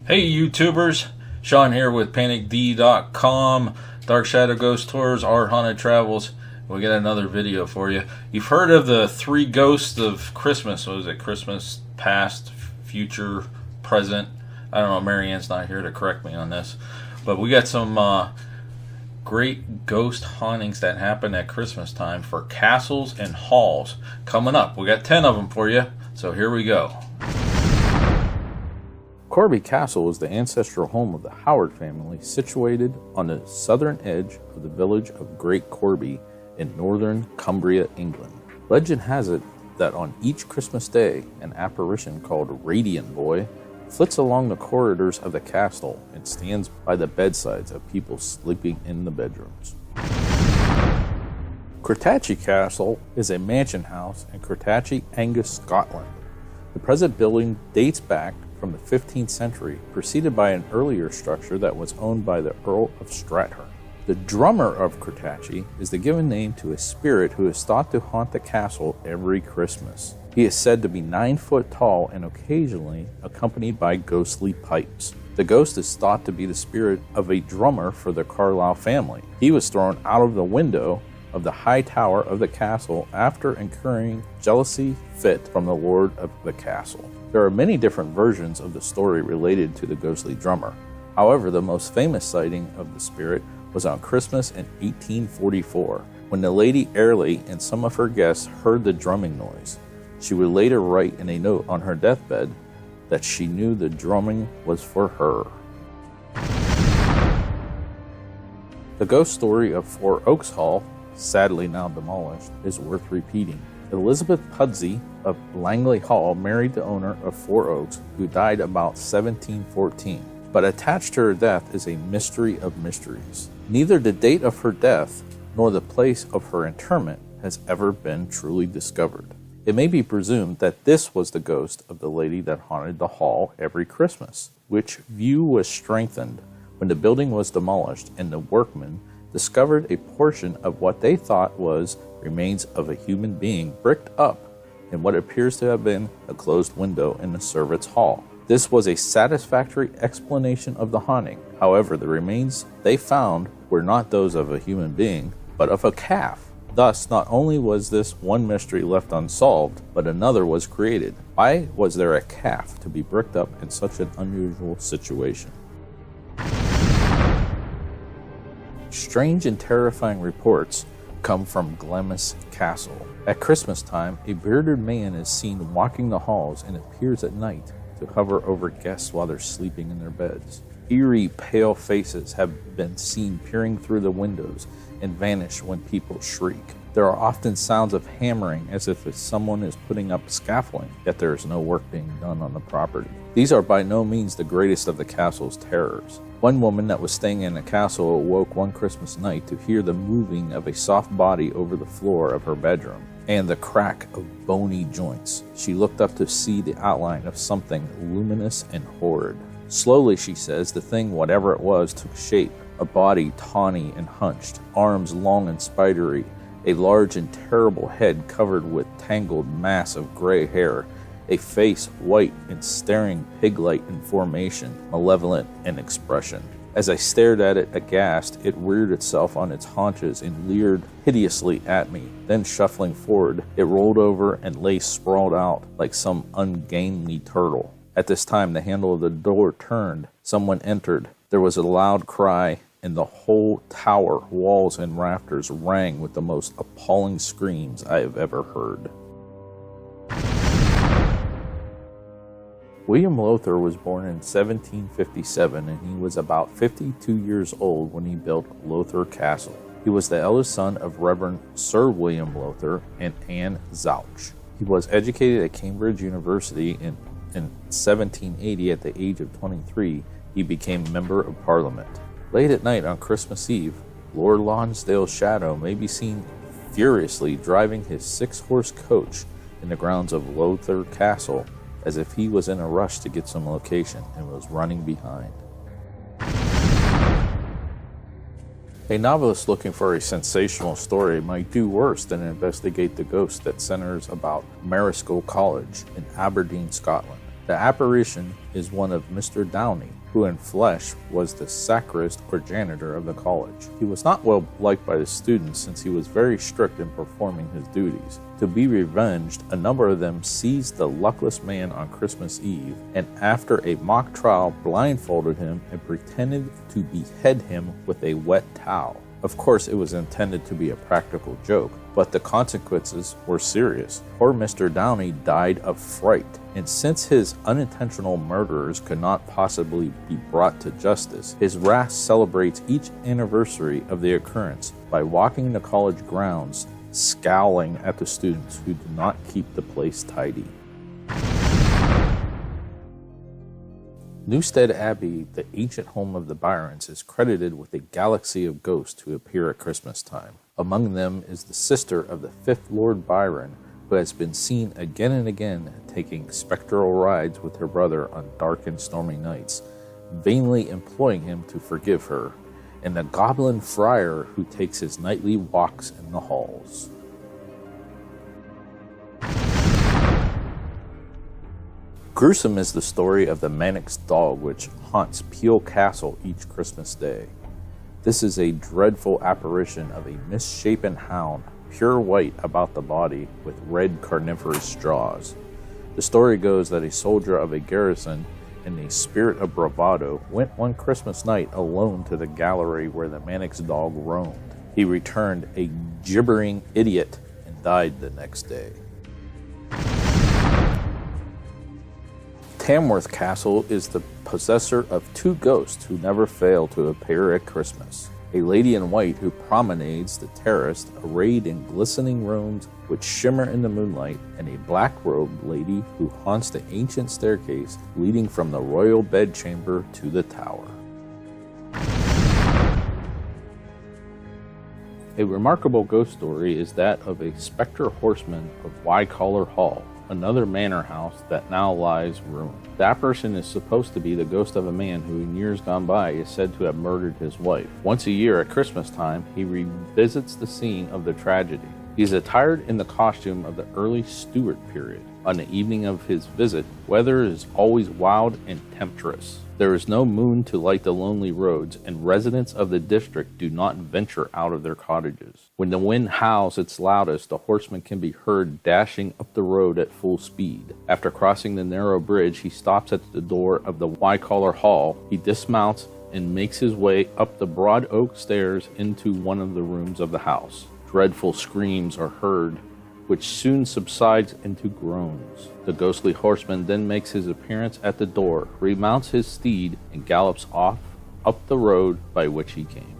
Hey YouTubers, Sean here with PanicD.com, Dark Shadow Ghost Tours, Our Haunted Travels. We got another video for you. You've heard of the three ghosts of Christmas. What was it? Christmas past, future, present. I don't know, Marianne's not here to correct me on this. But we got some great ghost hauntings that happen at Christmas time for castles and halls coming up. We got 10 of them for you, so here we go. Corby Castle was the ancestral home of the Howard family, situated on the southern edge of the village of Great Corby in northern Cumbria, England. Legend has it that on each Christmas day, an apparition called Radiant Boy flits along the corridors of the castle and stands by the bedsides of people sleeping in the bedrooms. Cortachy Castle is a mansion house in Cortachy, Angus, Scotland. The present building dates back from the 15th century, preceded by an earlier structure that was owned by the Earl of Strathern. The drummer of Cortachy is the given name to a spirit who is thought to haunt the castle every Christmas. He is said to be 9 foot tall and occasionally accompanied by ghostly pipes. The ghost is thought to be the spirit of a drummer for the Carlisle family. He was thrown out of the window of the high tower of the castle after incurring jealousy fit from the lord of the castle. There are many different versions of the story related to the ghostly drummer. However, the most famous sighting of the spirit was on Christmas in 1844, when the Lady Airlie and some of her guests heard the drumming noise. She would later write in a note on her deathbed that she knew the drumming was for her. The ghost story of Four Oaks Hall, sadly now demolished, is worth repeating. Elizabeth Pudsey of Langley Hall married the owner of Four Oaks, who died about 1714. But attached to her death is a mystery of mysteries. Neither the date of her death nor the place of her interment has ever been truly discovered. It may be presumed that this was the ghost of the lady that haunted the hall every Christmas, which view was strengthened when the building was demolished and the workmen discovered a portion of what they thought was remains of a human being bricked up in what appears to have been a closed window in the servants' hall. This was a satisfactory explanation of the haunting. However, the remains they found were not those of a human being, but of a calf. Thus, not only was this one mystery left unsolved, but another was created. Why was there a calf to be bricked up in such an unusual situation? Strange and terrifying reports come from Glamis Castle. At Christmas time, a bearded man is seen walking the halls and appears at night to hover over guests while they're sleeping in their beds. Eerie, pale faces have been seen peering through the windows and vanish when people shriek. There are often sounds of hammering as if someone is putting up scaffolding, yet there is no work being done on the property. These are by no means the greatest of the castle's terrors. One woman that was staying in the castle awoke one Christmas night to hear the moving of a soft body over the floor of her bedroom and the crack of bony joints. She looked up to see the outline of something luminous and horrid. Slowly, she says, the thing, whatever it was, took shape. A body tawny and hunched, arms long and spidery, a large and terrible head covered with tangled mass of gray hair, a face white and staring pig-like in formation, malevolent in expression. As I stared at it aghast, it reared itself on its haunches and leered hideously at me. Then shuffling forward, it rolled over and lay sprawled out like some ungainly turtle. At this time, the handle of the door turned. Someone entered. There was a loud cry, and the whole tower, walls and rafters rang with the most appalling screams I have ever heard. William Lowther was born in 1757, and he was about 52 years old when he built Lowther Castle. He was the eldest son of Reverend Sir William Lowther and Anne Zouch. He was educated at Cambridge University in 1780. At the age of 23, he became Member of Parliament. Late at night on Christmas Eve, Lord Lonsdale's shadow may be seen furiously driving his 6-horse coach in the grounds of Lowther Castle, as if he was in a rush to get some location and was running behind. A novelist looking for a sensational story might do worse than investigate the ghost that centers about Marischal College in Aberdeen, Scotland. The apparition is one of Mr. Downey, who in flesh was the sacrist or janitor of the college. He was not well liked by the students since he was very strict in performing his duties. To be revenged, a number of them seized the luckless man on Christmas Eve, and after a mock trial blindfolded him and pretended to behead him with a wet towel. Of course, it was intended to be a practical joke, but the consequences were serious. Poor Mr. Downey died of fright, and since his unintentional murderers could not possibly be brought to justice, his wrath celebrates each anniversary of the occurrence by walking the college grounds, scowling at the students who do not keep the place tidy. Newstead Abbey, the ancient home of the Byrons, is credited with a galaxy of ghosts who appear at Christmas time. Among them is the sister of the 5th Lord Byron, who has been seen again and again taking spectral rides with her brother on dark and stormy nights, vainly imploring him to forgive her, and the goblin friar who takes his nightly walks in the halls. Gruesome is the story of the Mannix dog which haunts Peel Castle each Christmas day. This is a dreadful apparition of a misshapen hound, pure white about the body with red carnivorous jaws. The story goes that a soldier of a garrison, in a spirit of bravado, went one Christmas night alone to the gallery where the Mannix dog roamed. He returned a gibbering idiot and died the next day. Tamworth Castle is the possessor of 2 ghosts who never fail to appear at Christmas. A lady in white who promenades the terrace arrayed in glistening robes which shimmer in the moonlight, and a black-robed lady who haunts the ancient staircase leading from the royal bedchamber to the tower. A remarkable ghost story is that of a spectre horseman of Wyecollar Hall, another manor house that now lies ruined. The apparition is supposed to be the ghost of a man who in years gone by is said to have murdered his wife. Once a year at Christmas time, he revisits the scene of the tragedy. He is attired in the costume of the early Stuart period. On the evening of his visit, weather is always wild and tempestuous. There is no moon to light the lonely roads, and residents of the district do not venture out of their cottages. When the wind howls its loudest, the horseman can be heard dashing up the road at full speed. After crossing the narrow bridge, he stops at the door of the Wyecollar Hall. He dismounts and makes his way up the broad oak stairs into one of the rooms of the house. Dreadful screams are heard, which soon subsides into groans. The ghostly horseman then makes his appearance at the door, remounts his steed, and gallops off up the road by which he came.